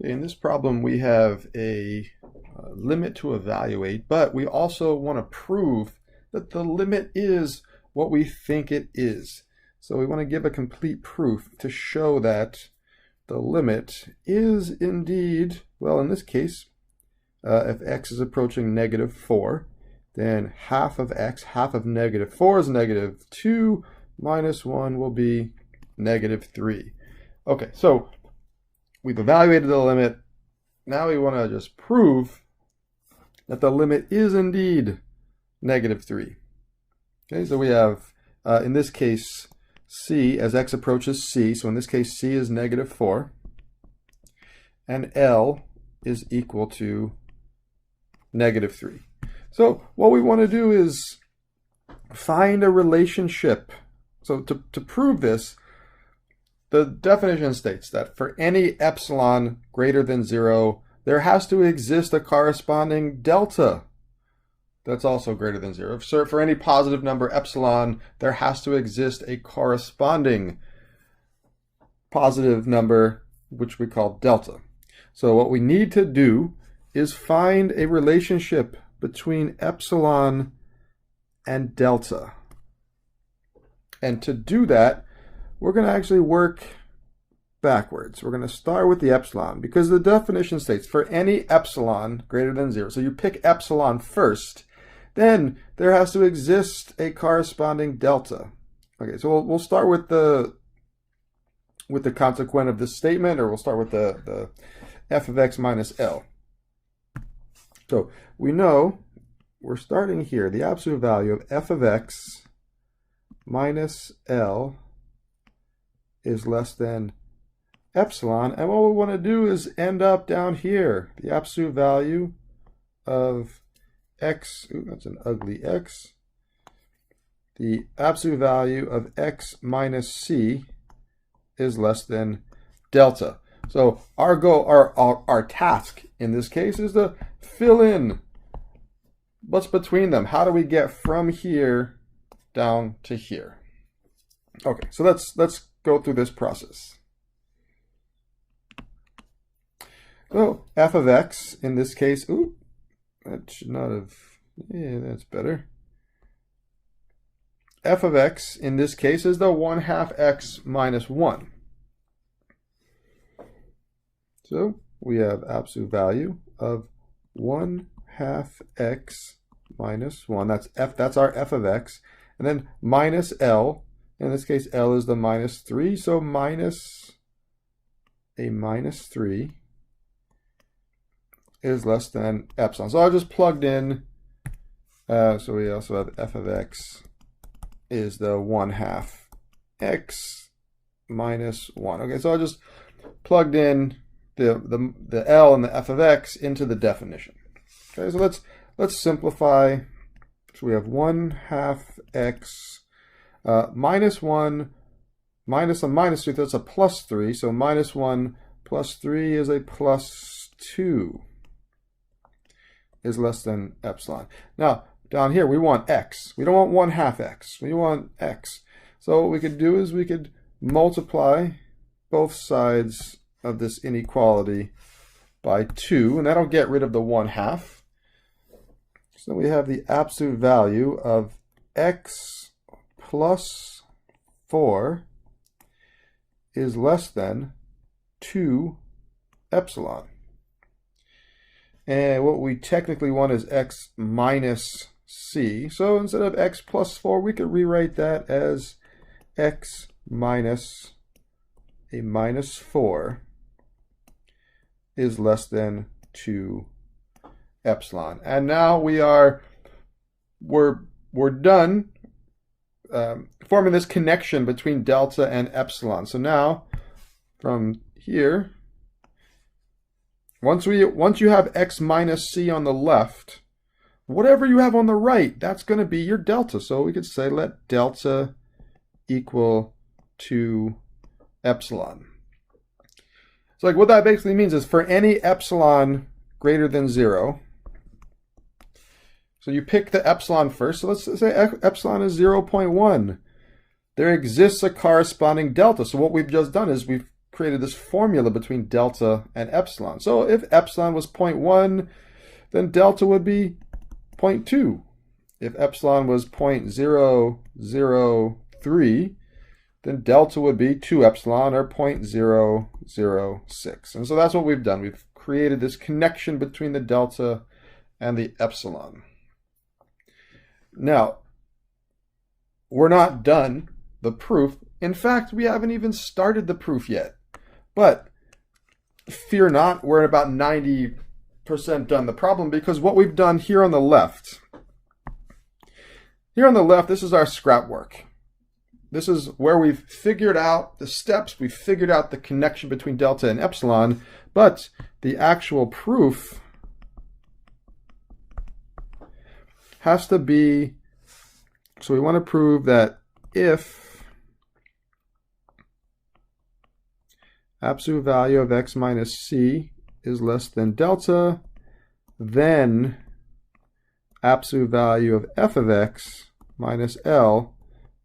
In this problem, we have a limit to evaluate, but we also want to prove that the limit is what we think it is. So we want to give a complete proof to show that the limit is indeed, well, in this case, if x is approaching -4, then half of x, half of -4 is -2, minus 1 will be -3. Okay, so we've evaluated the limit. Now we want to just prove that the limit is indeed -3. Okay, so we have, in this case, c as x approaches c. So in this case, c is -4. And L is equal to -3. So what we want to do is find a relationship. So to prove this, the definition states that for any epsilon greater than 0, there has to exist a corresponding delta that's also greater than 0. So for any positive number epsilon, there has to exist a corresponding positive number, which we call delta. So what we need to do is find a relationship between epsilon and delta. And to do that, we're going to actually work backwards. We're going to start with the epsilon because the definition states for any epsilon greater than 0. So you pick epsilon first, then there has to exist a corresponding delta. Okay, so we'll start with the consequent of this statement, or we'll start with the f of x minus L. So we know we're starting here. The absolute value of f of x minus L is less than epsilon. And what we want to do is end up down here. The absolute value of x, ooh, that's an ugly x. The absolute value of x minus c is less than delta. So our goal, our task in this case is to fill in what's between them. How do we get from here down to here? Okay, so let's go through this process. So f of x in this case, ooh, that should not have, yeah, that's better. F of x in this case is the 1/2 x minus 1. So we have absolute value of 1/2 x minus 1. That's our f of x. And then minus L. In this case, L is the -3. So minus a -3 is less than epsilon. So I just plugged in. So we also have f of x is the 1/2 x minus 1. Okay, so I just plugged in the L and the f of x into the definition. Okay, so let's simplify. So we have 1/2 x minus 1 minus a -3, that's a +3. So minus 1 plus 3 is a +2 is less than epsilon. Now, down here we want x. We don't want 1/2 x. We want x. So what we could do is we could multiply both sides of this inequality by 2, and that'll get rid of the 1/2. So we have the absolute value of x plus 4 is less than 2 epsilon. And what we technically want is x minus c. So instead of x plus 4, we could rewrite that as x minus a -4 is less than 2 epsilon. And now we're done forming this connection between delta and epsilon. So now from here, once you have x minus c on the left, whatever you have on the right, that's going to be your delta. So we could say let delta equal to epsilon. So like what that basically means is for any epsilon greater than 0, so you pick the epsilon first. So let's say epsilon is 0.1. There exists a corresponding delta. So what we've just done is we've created this formula between delta and epsilon. So if epsilon was 0.1, then delta would be 0.2. If epsilon was 0.003, then delta would be 2 epsilon, or 0.006. And so that's what we've done. We've created this connection between the delta and the epsilon. Now, we're not done the proof. In fact, we haven't even started the proof yet. But fear not, we're at about 90% done the problem, because what we've done here on the left, this is our scrap work. This is where we've figured out the steps, we've figured out the connection between delta and epsilon, but the actual proof has to be, so we want to prove that if absolute value of x minus c is less than delta, then absolute value of f of x minus L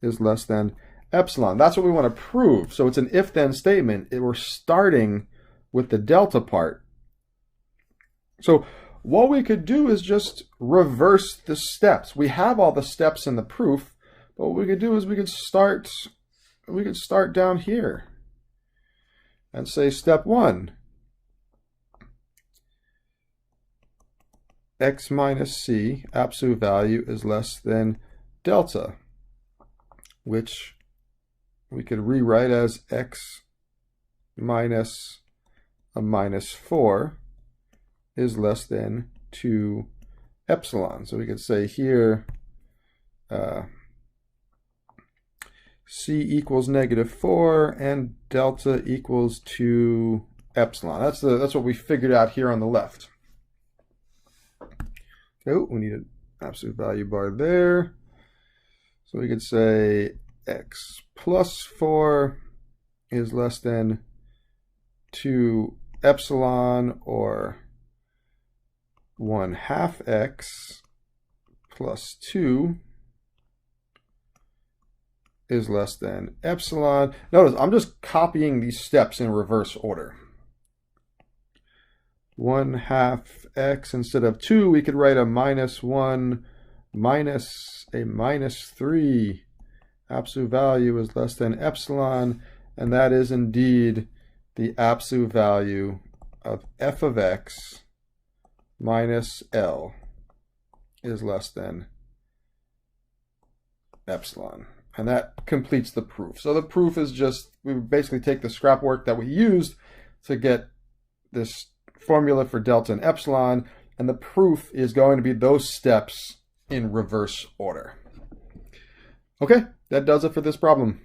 is less than epsilon. That's what we want to prove. So it's an if-then statement. We're starting with the delta part. So what we could do is just reverse the steps. We have all the steps in the proof, but what we could do is we could start down here and say step 1. X minus c, absolute value, is less than delta, which we could rewrite as x minus a minus 4 is less than 2 epsilon. So we could say here c equals -4 and delta equals 2 epsilon. That's what we figured out here on the left. Oh, we need an absolute value bar there. So we could say x plus 4 is less than 2 epsilon, or 1/2 x plus 2 is less than epsilon. Notice I'm just copying these steps in reverse order. 1/2 x, instead of 2, we could write a -1 minus a -3. Absolute value is less than epsilon, and that is indeed the absolute value of f of x minus L is less than epsilon. And that completes the proof. So the proof is just, we basically take the scrap work that we used to get this formula for delta and epsilon, and the proof is going to be those steps in reverse order. Okay, that does it for this problem.